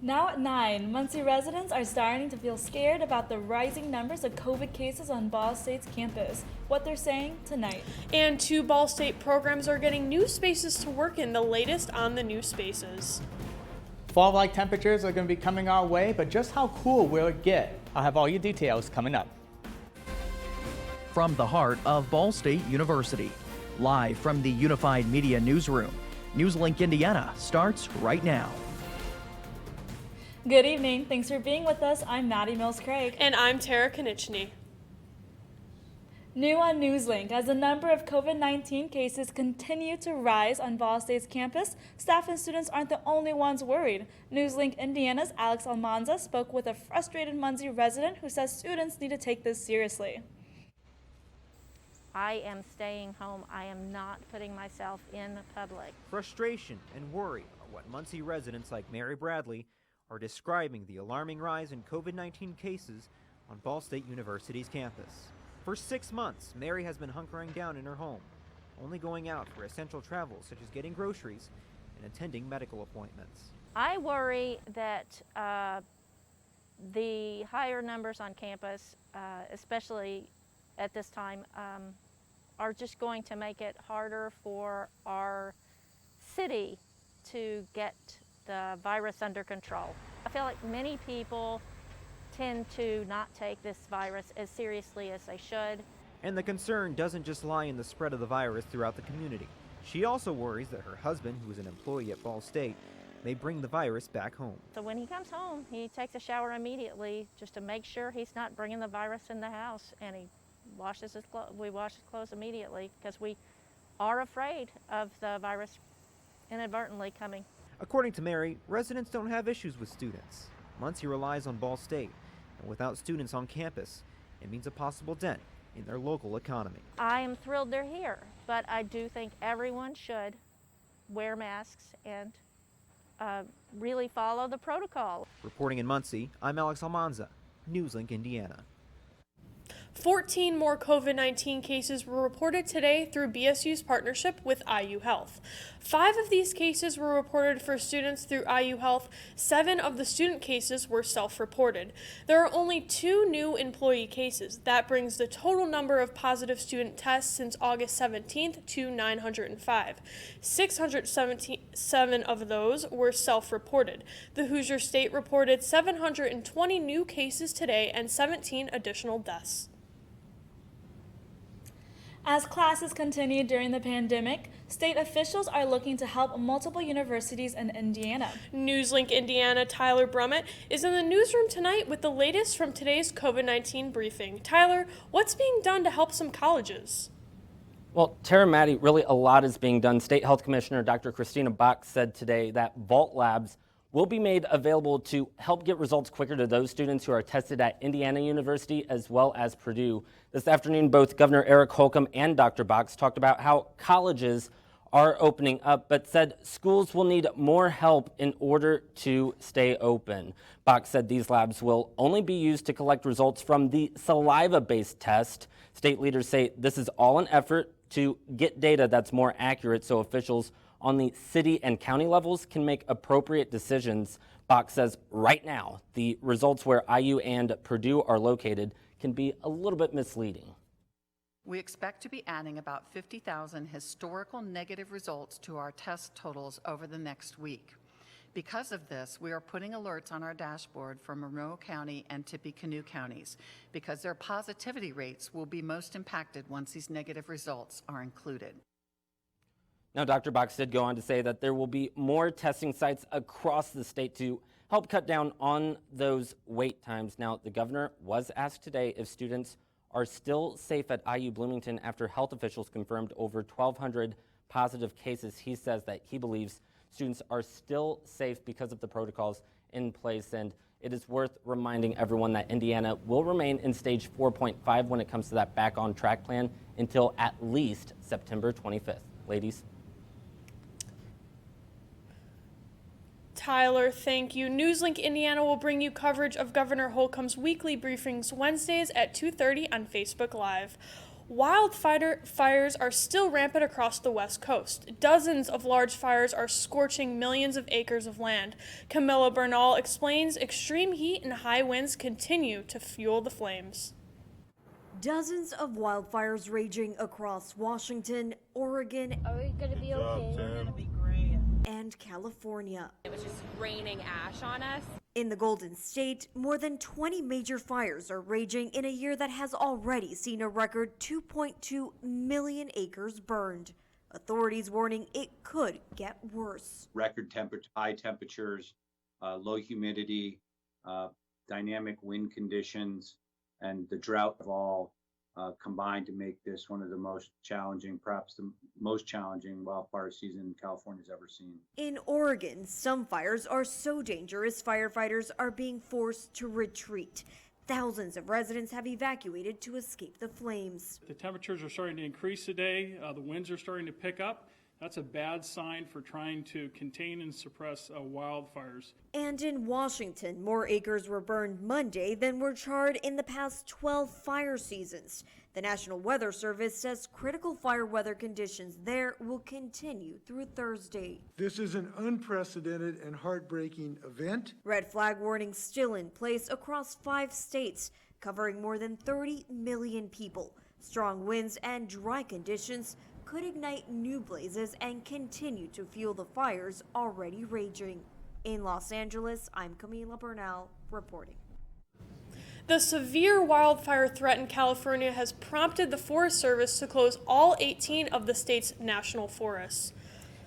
Now at 9, Muncie residents are starting to feel scared about the rising numbers of COVID cases on Ball State's campus. What they're saying tonight. And 2 Ball State programs are getting new spaces to work in, the latest on the new spaces. Fall-like temperatures are going to be coming our way, but just how cool will it get? I'll have all your details coming up. From the heart of Ball State University, live from the Unified Media Newsroom, NewsLink Indiana starts right now. Good evening. Thanks for being with us. I'm Maddie Mills-Craig. And I'm Tara Konieczny. New on NewsLink, as the number of COVID-19 cases continue to rise on Ball State's campus, staff and students aren't the only ones worried. NewsLink Indiana's Alex Almanza spoke with a frustrated Muncie resident who says students need to take this seriously. I am staying home. I am not putting myself in public. Frustration and worry are what Muncie residents like Mary Bradley are describing the alarming rise in COVID-19 cases on Ball State University's campus. For 6 months, Mary has been hunkering down in her home, only going out for essential travel such as getting groceries and attending medical appointments. I worry that the higher numbers on campus, especially at this time, are just going to make it harder for our city to get the virus under control. I feel like many people tend to not take this virus as seriously as they should. And the concern doesn't just lie in the spread of the virus throughout the community. She also worries that her husband, who is an employee at Ball State, may bring the virus back home. So when he comes home, he takes a shower immediately just to make sure he's not bringing the virus in the house, and he washes his clothes. We wash his clothes immediately because we are afraid of the virus inadvertently coming. According to Mary, residents don't have issues with students. Muncie relies on Ball State, and without students on campus, it means a possible dent in their local economy. I am thrilled they're here, but I do think everyone should wear masks and really follow the protocol. Reporting in Muncie, I'm Alex Almanza, NewsLink Indiana. 14 more COVID-19 cases were reported today through BSU's partnership with IU Health. 5 of these cases were reported for students through IU Health. 7 of the student cases were self-reported. There are only 2 new employee cases. That brings the total number of positive student tests since August 17th to 905. 677 of those were self-reported. The Hoosier State reported 720 new cases today and 17 additional deaths. As classes continue during the pandemic, state officials are looking to help multiple universities in Indiana. NewsLink Indiana Tyler Brummett is in the newsroom tonight with the latest from today's COVID-19 briefing. Tyler, what's being done to help some colleges? Well, Tara, Maddie, really a lot is being done. State Health Commissioner Dr. Christina Bach said today that Vault Labs will be made available to help get results quicker to those students who are tested at Indiana University as well as Purdue. This afternoon, both Governor Eric Holcomb and Dr. Box talked about how colleges are opening up, but said schools will need more help in order to stay open. Box said these labs will only be used to collect results from the saliva-based test. State leaders say this is all an effort to get data that's more accurate so officials on the city and county levels can make appropriate decisions. Box says right now, the results where IU and Purdue are located can be a little bit misleading. We expect to be adding about 50,000 historical negative results to our test totals over the next week. Because of this, we are putting alerts on our dashboard for Monroe County and Tippecanoe counties because their positivity rates will be most impacted once these negative results are included. Now, Dr. Box did go on to say that there will be more testing sites across the state to help cut down on those wait times. Now, the governor was asked today if students are still safe at IU Bloomington after health officials confirmed over 1,200 positive cases. He says that he believes students are still safe because of the protocols in place, and it is worth reminding everyone that Indiana will remain in stage 4.5 when it comes to that back on track plan until at least September 25th. Ladies. Tyler, thank you. NewsLink Indiana will bring you coverage of Governor Holcomb's weekly briefings Wednesdays at 2:30 on Facebook Live. Wildfires are still rampant across the West Coast. Dozens of large fires are scorching millions of acres of land. Camilla Bernal explains extreme heat and high winds continue to fuel the flames. Dozens of wildfires raging across Washington, Oregon, Are we gonna be okay? We're gonna be great. and California. It was just raining ash on us. In the Golden State, more than 20 major fires are raging in a year that has already seen a record 2.2 million acres burned. Authorities warning it could get worse. Record high temperatures, low humidity, dynamic wind conditions, and the drought of all combined to make this one of the most challenging, perhaps the most challenging wildfire season California's ever seen. In Oregon, some fires are so dangerous firefighters are being forced to retreat. Thousands of residents have evacuated to escape the flames. The temperatures are starting to increase today. The winds are starting to pick up. That's a bad sign for trying to contain and suppress wildfires. And in Washington, more acres were burned Monday than were charred in the past 12 fire seasons. The National Weather Service says critical fire weather conditions there will continue through Thursday. This is an unprecedented and heartbreaking event. Red flag warnings still in place across 5 states, covering more than 30 million people. Strong winds and dry conditions could ignite new blazes and continue to fuel the fires already raging. In Los Angeles, I'm Camila Bernal reporting. The severe wildfire threat in California has prompted the Forest Service to close all 18 of the state's national forests.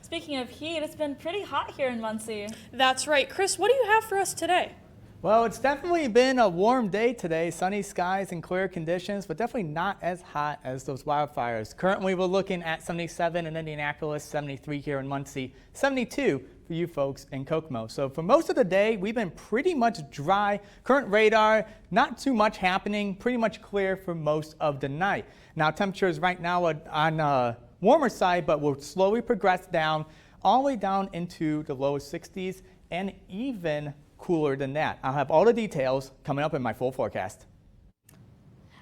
Speaking of heat, it's been pretty hot here in Muncie. That's right. Chris, what do you have for us today? Well, it's definitely been a warm day today, sunny skies and clear conditions, but definitely not as hot as those wildfires. Currently, we're looking at 77 in Indianapolis, 73 here in Muncie, 72 for you folks in Kokomo. So for most of the day, we've been pretty much dry. Current radar, not too much happening, pretty much clear for most of the night. Now, temperatures right now are on the warmer side, but will slowly progress down, all the way down into the lower 60s and even cooler than that. I'll have all the details coming up in my full forecast.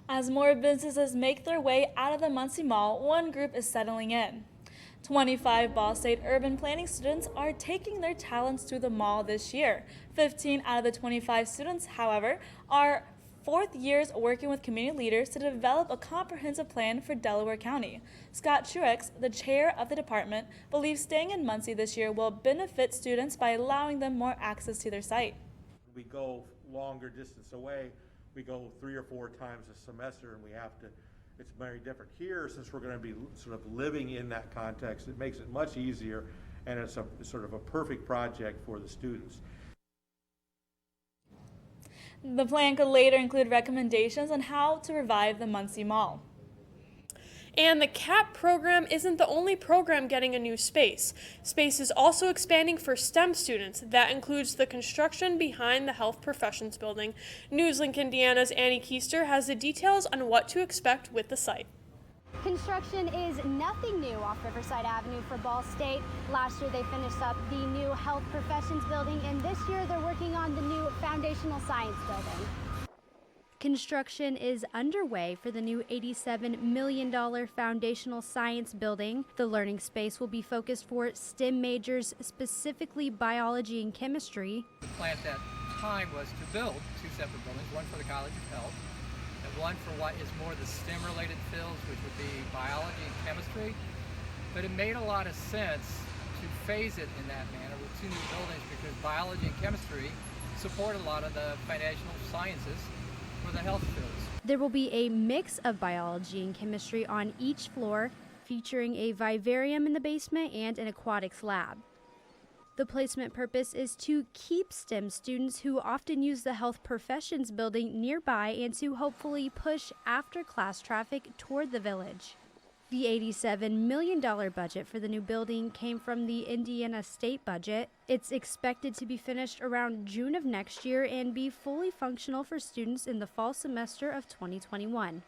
As more businesses make their way out of the Muncie Mall, one group is settling in. 25 Ball State urban planning students are taking their talents to the mall this year. 15 out of the 25 students, however, are fourth years working with community leaders to develop a comprehensive plan for Delaware County. Scott Truex, the chair of the department, believes staying in Muncie this year will benefit students by allowing them more access to their site. We go longer distance away. We go 3 or 4 times a semester, and we have to, it's very different. Here, since we're going to be sort of living in that context, it makes it much easier, and it's a sort of a perfect project for the students. The plan could later include recommendations on how to revive the Muncie Mall. And the CAP program isn't the only program getting a new space. Space is also expanding for STEM students. That includes the construction behind the Health Professions Building. NewsLink Indiana's Annie Keister has the details on what to expect with the site. Construction is nothing new off Riverside Avenue for Ball State. Last year they finished up the new Health Professions Building, and this year they're working on the new Foundational Science Building. Construction is underway for the new $87 million Foundational Science Building. The learning space will be focused for STEM majors, specifically biology and chemistry. The plan at that time was to build 2 separate buildings, one for the College of Health and one for what is more the STEM-related fields, which would be biology and chemistry. But it made a lot of sense to phase it in that manner with 2 new buildings because biology and chemistry support a lot of the foundational sciences for the health fields. There will be a mix of biology and chemistry on each floor, featuring a vivarium in the basement and an aquatics lab. The placement purpose is to keep STEM students who often use the Health Professions Building nearby and to hopefully push after-class traffic toward the village. The $87 million budget for the new building came from the Indiana state budget. It's expected to be finished around June of next year and be fully functional for students in the fall semester of 2021.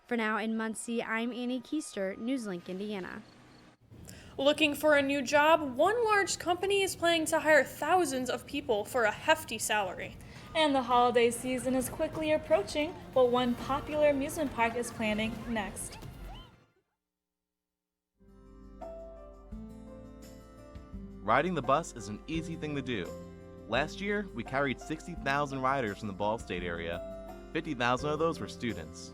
For now in Muncie, I'm Annie Keister, NewsLink Indiana. Looking for a new job? One large company is planning to hire thousands of people for a hefty salary. And the holiday season is quickly approaching, but one popular amusement park is planning next. riding the bus is an easy thing to do. Last year, we carried 60,000 riders from the Ball State area. 50,000 of those were students.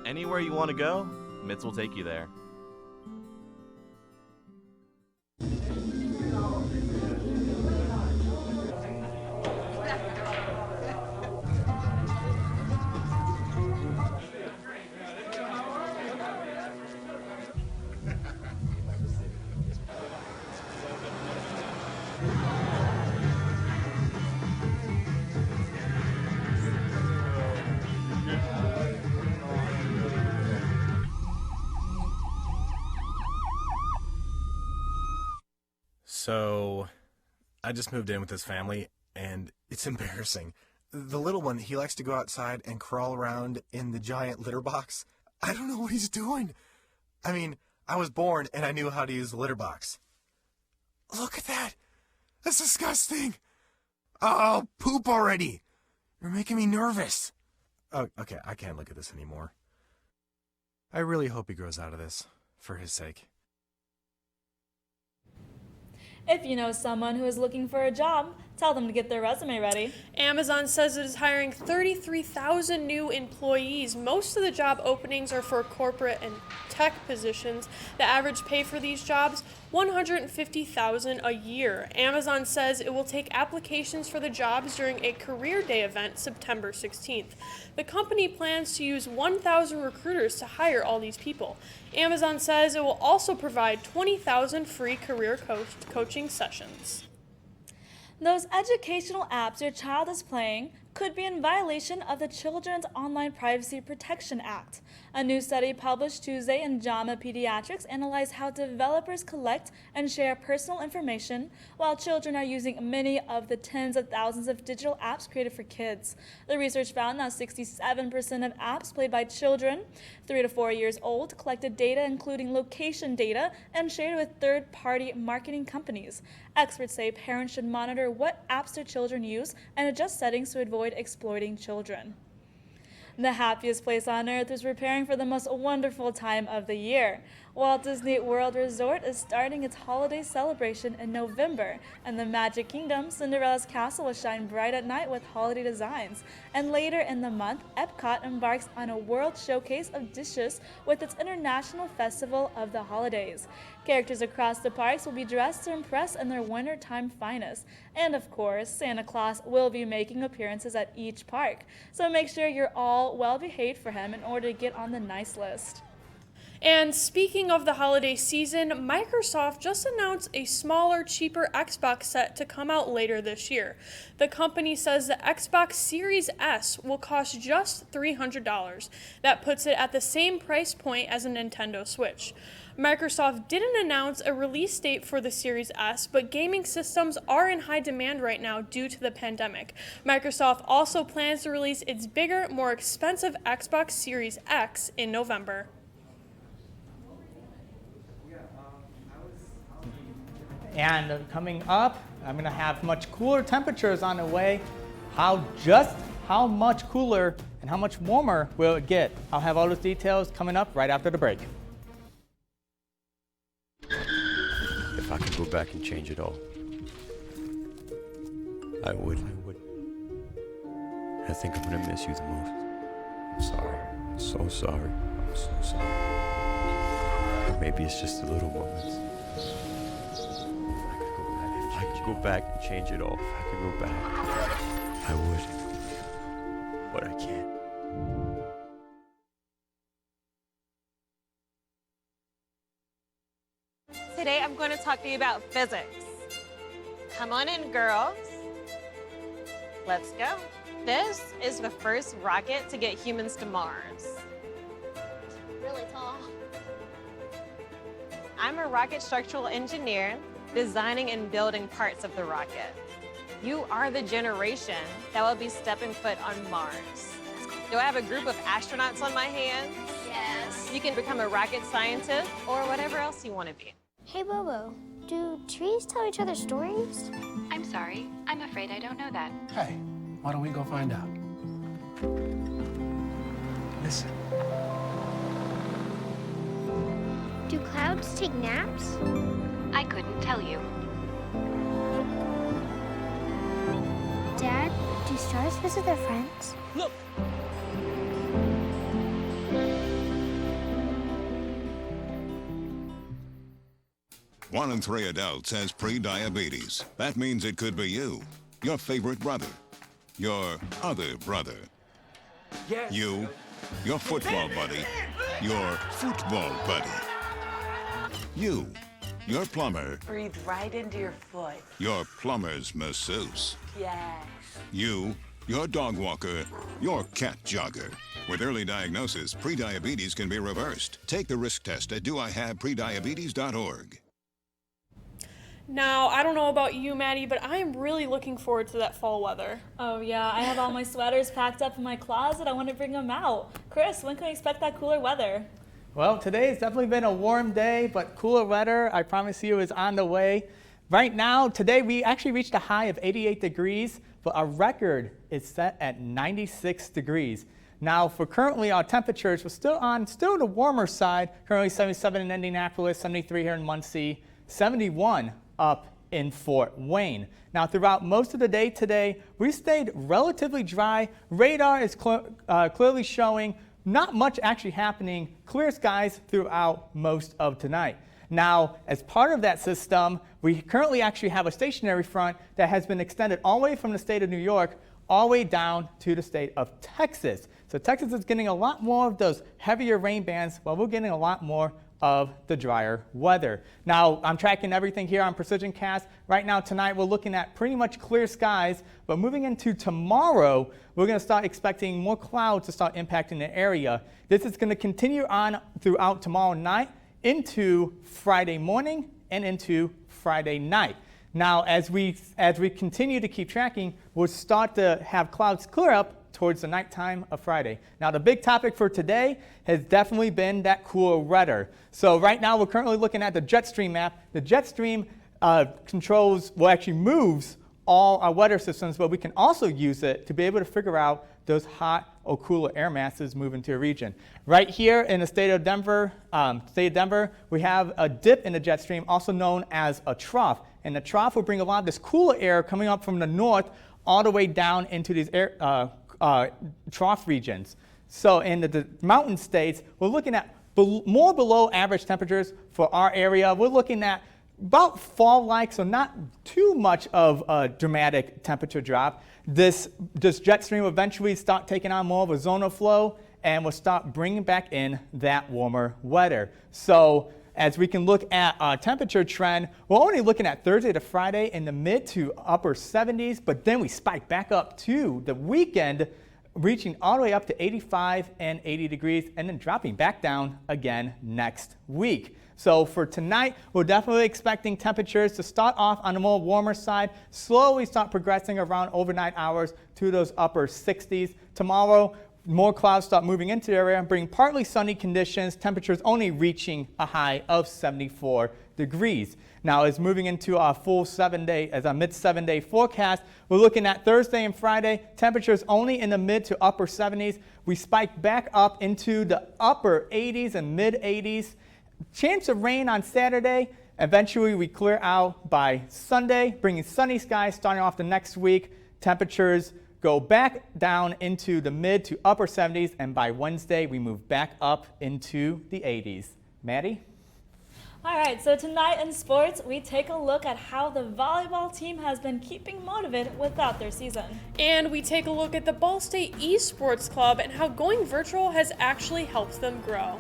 Anywhere you want to go, Mitts will take you there. So, I just moved in with this family, and it's embarrassing. The little one, he likes to go outside and crawl around in the giant litter box. I don't know what he's doing. I mean, I was born and I knew how to use the litter box. Look at that! That's disgusting! Oh, poop already! You're making me nervous. Oh, okay, I can't look at this anymore. I really hope he grows out of this, for his sake. If you know someone who is looking for a job, tell them to get their resume ready. Amazon says it is hiring 33,000 new employees. Most of the job openings are for corporate and tech positions. The average pay for these jobs, $150,000 a year. Amazon says it will take applications for the jobs during a career day event September 16th. The company plans to use 1,000 recruiters to hire all these people. Amazon says it will also provide 20,000 free career coaching sessions. Those educational apps your child is playing could be in violation of the Children's Online Privacy Protection Act. A new study published Tuesday in JAMA Pediatrics analyzed how developers collect and share personal information while children are using many of the tens of thousands of digital apps created for kids. The research found that 67% of apps played by children 3 to 4 years old collected data, including location data, and shared with third-party marketing companies. Experts say parents should monitor what apps their children use and adjust settings to avoid exploiting children. The happiest place on earth is preparing for the most wonderful time of the year. Walt Disney World Resort is starting its holiday celebration in November, and the Magic Kingdom, Cinderella's castle, will shine bright at night with holiday designs. And later in the month, Epcot embarks on a world showcase of dishes with its International Festival of the Holidays. Characters across the parks will be dressed to impress in their wintertime finest. And of course, Santa Claus will be making appearances at each park. So make sure you're all well behaved for him in order to get on the nice list. And speaking of the holiday season, Microsoft just announced a smaller, cheaper Xbox set to come out later this year. The company says the Xbox Series S will cost just $300. That puts it at the same price point as a Nintendo Switch. Microsoft didn't announce a release date for the Series S, but gaming systems are in high demand right now due to the pandemic. Microsoft also plans to release its bigger, more expensive Xbox Series X in November. And coming up, I'm going to have much cooler temperatures on the way. How much cooler and how much warmer will it get? I'll have all those details coming up right after the break. If I could go back and change it all, I would. I think I'm gonna miss you the most. I'm sorry. I'm so sorry. I'm so sorry. Maybe it's just the little moments. If I could go back and change it all, if I could go back, I would. But I can't. Today I'm going to talk to you about physics. Come on in, girls. Let's go. This is the first rocket to get humans to Mars. Really tall. I'm a rocket structural engineer, designing and building parts of the rocket. You are the generation that will be stepping foot on Mars. Do I have a group of astronauts on my hands? Yes. You can become a rocket scientist or whatever else you want to be. Hey, Bobo, do trees tell each other stories? I'm sorry. I'm afraid I don't know that. Hey, why don't we go find out? Listen. Do clouds take naps? I couldn't tell you. Dad, do stars visit their friends? Look! One in 3 adults has pre-diabetes. That means it could be you, your favorite brother, your other brother, Yes. you, your football buddy, your football buddy, you, your plumber, Breathe right into your foot. your plumber's masseuse, Yes. you, your dog walker, your cat jogger. With early diagnosis, prediabetes can be reversed. Take the risk test at doihaveprediabetes.org. Now, I don't know about you, Maddie, but I am really looking forward to that fall weather. Oh yeah, I have all my sweaters packed up in my closet. I want to bring them out. Chris, when can we expect that cooler weather? Well, today has definitely been a warm day, but cooler weather, I promise you, is on the way. Right now, today we actually reached a high of 88 degrees, but our record is set at 96 degrees. Now, for currently our temperatures, we're still the warmer side. Currently 77 in Indianapolis, 73 here in Muncie, 71 up in Fort Wayne. Now, throughout most of the day today, we stayed relatively dry. Radar is clearly showing not much actually happening, clear skies throughout most of tonight. Now, as part of that system, we currently actually have a stationary front that has been extended all the way from the state of New York all the way down to the state of Texas. So Texas is getting a lot more of those heavier rain bands, while we're getting a lot more of the drier weather. Now, I'm tracking everything here on Precision Cast. Right now, tonight, we're looking at pretty much clear skies, but moving into tomorrow, we're going to start expecting more clouds to start impacting the area. This is going to continue on throughout tomorrow night, into Friday morning, and into Friday night. Now, as we continue to keep tracking, we'll start to have clouds clear up towards the nighttime of Friday. Now, the big topic for today has definitely been that cooler weather. So right now, we're currently looking at the jet stream map. The jet stream actually moves all our weather systems, but we can also use it to be able to figure out those hot or cooler air masses moving to a region. Right here in the state of Denver, we have a dip in the jet stream, also known as a trough. And the trough will bring a lot of this cooler air coming up from the north all the way down into these trough regions. So in the mountain states, we're looking at more below average temperatures for our area. We're looking at about fall-like, so not too much of a dramatic temperature drop. This jet stream will eventually start taking on more of a zonal flow, and we'll start bringing back in that warmer weather. So as we can look at our temperature trend, we're only looking at Thursday to Friday in the mid to upper 70s, but then we spike back up to the weekend, reaching all the way up to 85 and 80 degrees, and then dropping back down again next week. So for tonight, we're definitely expecting temperatures to start off on the more warmer side, slowly start progressing around overnight hours to those upper 60s. Tomorrow, more clouds start moving into the area, bring partly sunny conditions, temperatures only reaching a high of 74 degrees. Now, as moving into our full 7-day, as our mid 7-day forecast, we're looking at Thursday and Friday, temperatures only in the mid to upper 70s. We spike back up into the upper 80s and mid 80s. Chance of rain on Saturday. Eventually, we clear out by Sunday, bringing sunny skies starting off the next week. Temperatures go back down into the mid to upper 70s, and by Wednesday, we move back up into the 80s. Maddie? All right, so tonight in sports, we take a look at how the volleyball team has been keeping motivated without their season. And we take a look at the Ball State Esports Club and how going virtual has actually helped them grow.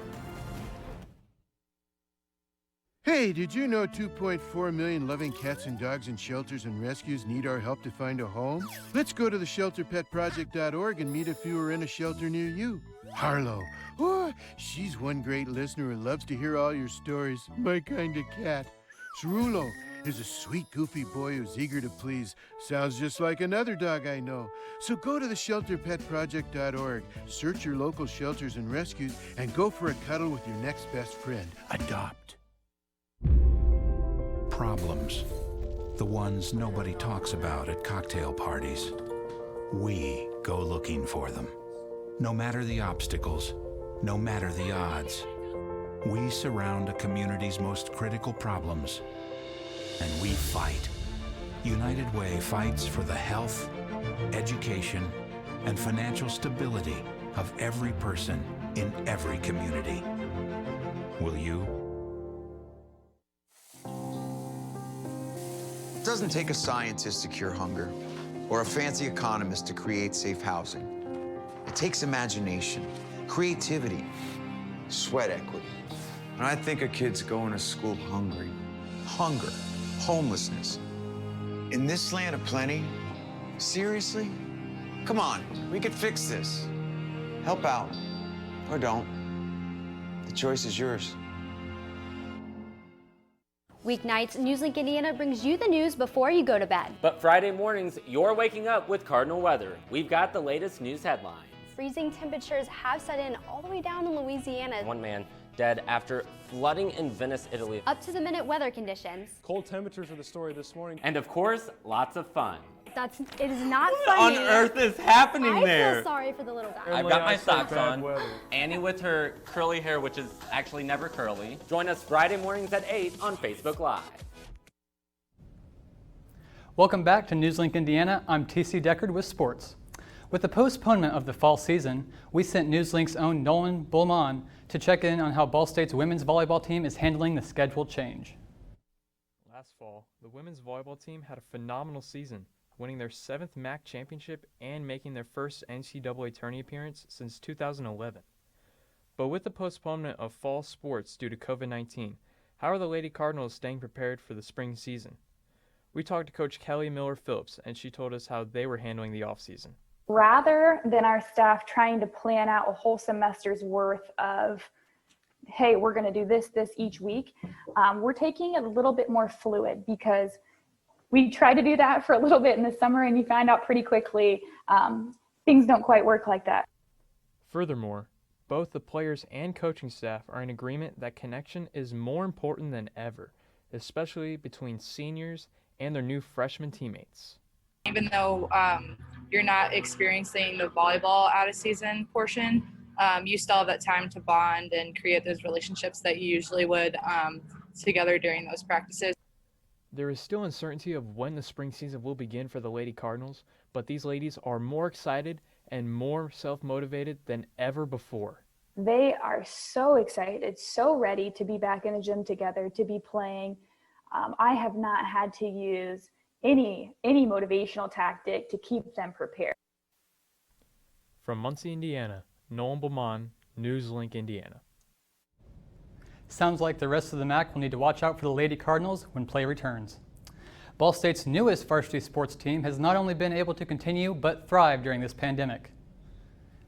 Hey, did you know 2.4 million loving cats and dogs in shelters and rescues need our help to find a home? Let's go to theshelterpetproject.org and meet if you are in a shelter near you. Harlow, oh, she's one great listener who loves to hear all your stories. My kind of cat. Cerulo is a sweet, goofy boy who's eager to please. Sounds just like another dog I know. So go to theshelterpetproject.org, search your local shelters and rescues, and go for a cuddle with your next best friend. Adopt. Problems. The ones nobody talks about at cocktail parties. We go looking for them. No matter the obstacles, no matter the odds. We surround a community's most critical problems, and we fight. United Way fights for the health, education, and financial stability of every person in every community. Will you? It doesn't take a scientist to cure hunger or a fancy economist to create safe housing. It takes imagination, creativity, sweat equity. And I think of kids going to school hungry. Hunger, homelessness. In this land of plenty, seriously? Come on, we could fix this. Help out, or don't. The choice is yours. Weeknights, NewsLink Indiana brings you the news before you go to bed. But Friday mornings, you're waking up with Cardinal weather. We've got the latest news headlines. Freezing temperatures have set in all the way down in Louisiana. One man dead after flooding in Venice, Italy. Up to the minute weather conditions. Cold temperatures are the story this morning. And of course, lots of fun. It is not What funny. on earth is happening there? I feel sorry for the little guy. I've got my socks on. Annie with her curly hair, which is actually never curly. Join us Friday mornings at 8 on Facebook Live. Welcome back to NewsLink Indiana. I'm TC Deckard with sports. With the postponement of the fall season, we sent NewsLink's own Nolan Bullman to check in on how Ball State's women's volleyball team is handling the schedule change. Last fall, the women's volleyball team had a phenomenal season, winning their 7th MAC championship and making their first NCAA tourney appearance since 2011. But with the postponement of fall sports due to COVID-19, how are the Lady Cardinals staying prepared for the spring season? We talked to Coach Kelly Miller-Phillips, and she told us how they were handling the offseason. Rather than our staff trying to plan out a whole semester's worth of, hey, we're going to do this each week, we're taking it a little bit more fluid, because we try to do that for a little bit in the summer and you find out pretty quickly things don't quite work like that. Furthermore, both the players and coaching staff are in agreement that connection is more important than ever, especially between seniors and their new freshman teammates. Even though you're not experiencing the volleyball out of season portion, you still have that time to bond and create those relationships that you usually would together during those practices. There is still uncertainty of when the spring season will begin for the Lady Cardinals, but these ladies are more excited and more self-motivated than ever before. They are so excited, so ready to be back in the gym together, to be playing. I have not had to use any motivational tactic to keep them prepared. From Muncie, Indiana, Nolan Beaumont, NewsLink Indiana. Sounds like the rest of the MAC will need to watch out for the Lady Cardinals when play returns. Ball State's newest varsity sports team has not only been able to continue but thrive during this pandemic.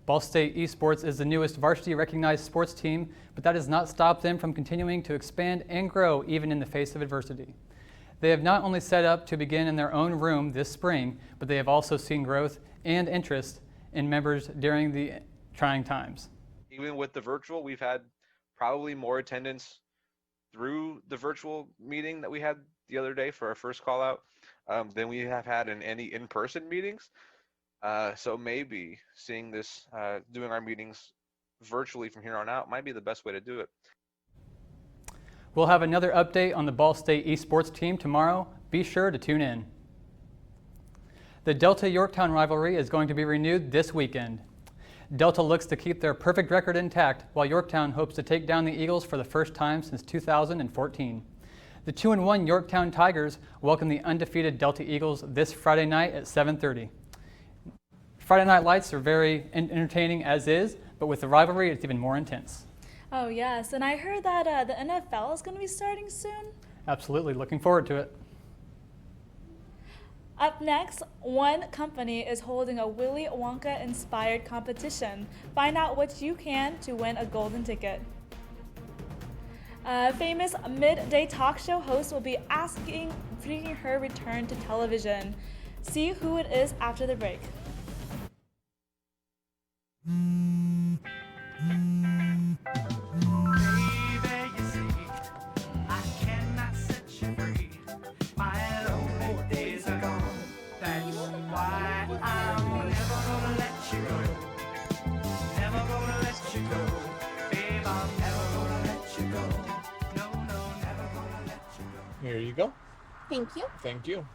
Ball State Esports is the newest varsity recognized sports team, but that has not stopped them from continuing to expand and grow even in the face of adversity. They have not only set up to begin in their own room this spring, but they have also seen growth and interest in members during the trying times. Even with the virtual, we've had probably more attendance through the virtual meeting that we had the other day for our first call out than we have had in any in-person meetings. So maybe seeing this, doing our meetings virtually from here on out might be the best way to do it. We'll have another update on the Ball State Esports team tomorrow. Be sure to tune in. The Delta-Yorktown rivalry is going to be renewed this weekend. Delta looks to keep their perfect record intact, while Yorktown hopes to take down the Eagles for the first time since 2014. The 2-1 Yorktown Tigers welcome the undefeated Delta Eagles this Friday night at 7:30. Friday Night Lights are very entertaining as is, but with the rivalry, it's even more intense. Oh, yes. And I heard that the NFL is going to be starting soon. Absolutely, looking forward to it. Up next, one company is holding a Willy Wonka-inspired competition. Find out what you can to win a golden ticket. A famous midday talk show host will be bringing her return to television. See who it is after the break. Here you go. Thank you. Thank you.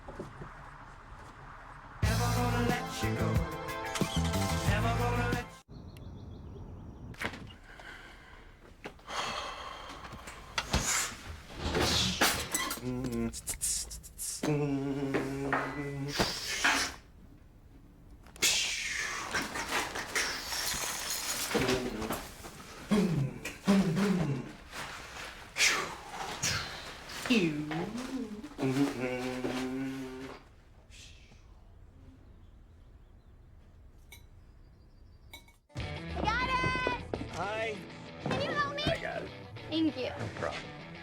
Hi. Can you help me? I got it. Thank you. No problem.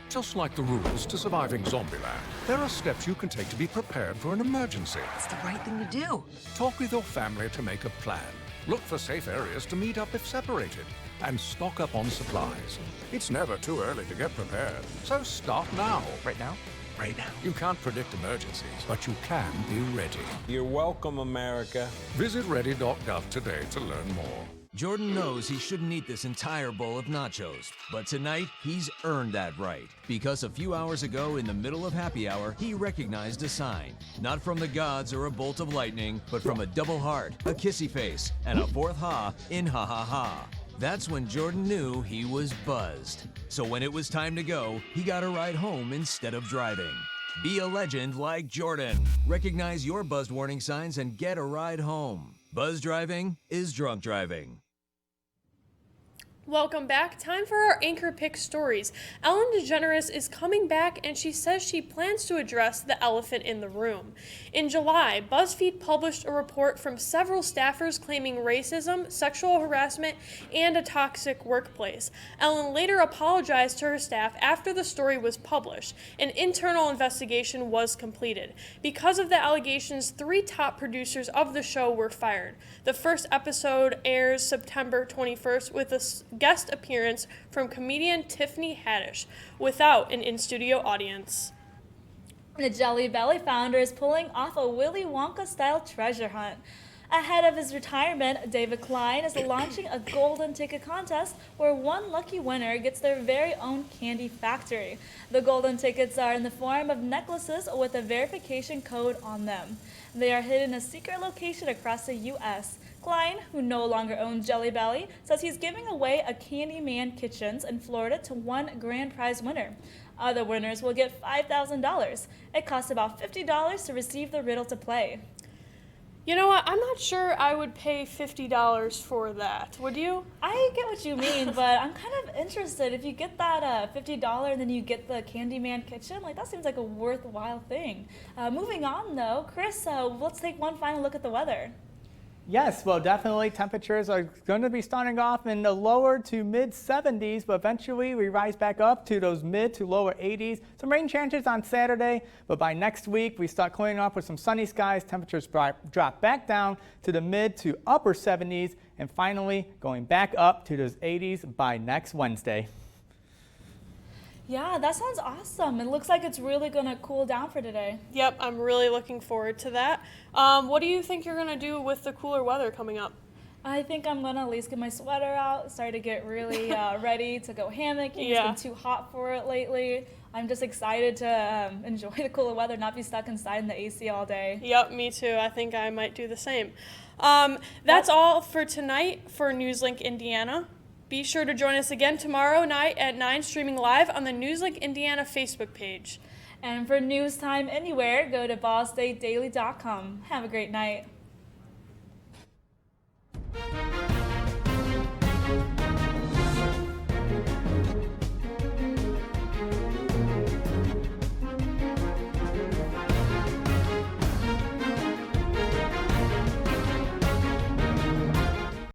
Just like the rules to surviving Zombieland, there are steps you can take to be prepared for an emergency. It's the right thing to do. Talk with your family to make a plan. Look for safe areas to meet up if separated. And stock up on supplies. It's never too early to get prepared. So start now. Right now? Right now. You can't predict emergencies, but you can be ready. You're welcome, America. Visit ready.gov today to learn more. Jordan knows he shouldn't eat this entire bowl of nachos, but tonight he's earned that right. Because a few hours ago, in the middle of happy hour, he recognized a sign. Not from the gods or a bolt of lightning, but from a double heart, a kissy face, and a fourth ha in ha ha ha. That's when Jordan knew he was buzzed. So when it was time to go, he got a ride home instead of driving. Be a legend like Jordan. Recognize your buzzed warning signs and get a ride home. Buzz driving is drunk driving. Welcome back. Time for our Anchor Pick stories. Ellen DeGeneres is coming back and she says she plans to address the elephant in the room. In July, BuzzFeed published a report from several staffers claiming racism, sexual harassment, and a toxic workplace. Ellen later apologized to her staff after the story was published. An internal investigation was completed. Because of the allegations, 3 top producers of the show were fired. The first episode airs September 21st with a guest appearance from comedian Tiffany Haddish without an in-studio audience. The Jelly Belly founder is pulling off a Willy Wonka-style treasure hunt. Ahead of his retirement, David Klein is launching a golden ticket contest where one lucky winner gets their very own candy factory. The golden tickets are in the form of necklaces with a verification code on them. They are hidden in a secret location across the U.S. Klein, who no longer owns Jelly Belly, says he's giving away a Candyman Kitchens in Florida to one grand prize winner. Other winners will get $5,000. It costs about $50 to receive the riddle to play. You know what? I'm not sure I would pay $50 for that. Would you? I get what you mean, but I'm kind of interested. If you get that $50 and then you get the Candyman Kitchen, like that seems like a worthwhile thing. Moving on, though, Chris, let's take one final look at the weather. Yes, well, definitely temperatures are going to be starting off in the lower to mid 70s, but eventually we rise back up to those mid to lower 80s. Some rain chances on Saturday, but by next week we start clearing up with some sunny skies. Temperatures drop back down to the mid to upper 70s, and finally going back up to those 80s by next Wednesday. Yeah, that sounds awesome. It looks like it's really going to cool down for today. Yep, I'm really looking forward to that. What do you think you're going to do with the cooler weather coming up? I think I'm going to at least get my sweater out, start to get really ready to go hammocking. Yeah. It's been too hot for it lately. I'm just excited to enjoy the cooler weather, not be stuck inside in the AC all day. Yep, me too. I think I might do the same. That's all for tonight for NewsLink Indiana. Be sure to join us again tomorrow night at 9, streaming live on the NewsLink Indiana Facebook page. And for News Time Anywhere, go to ballstatedaily.com. Have a great night.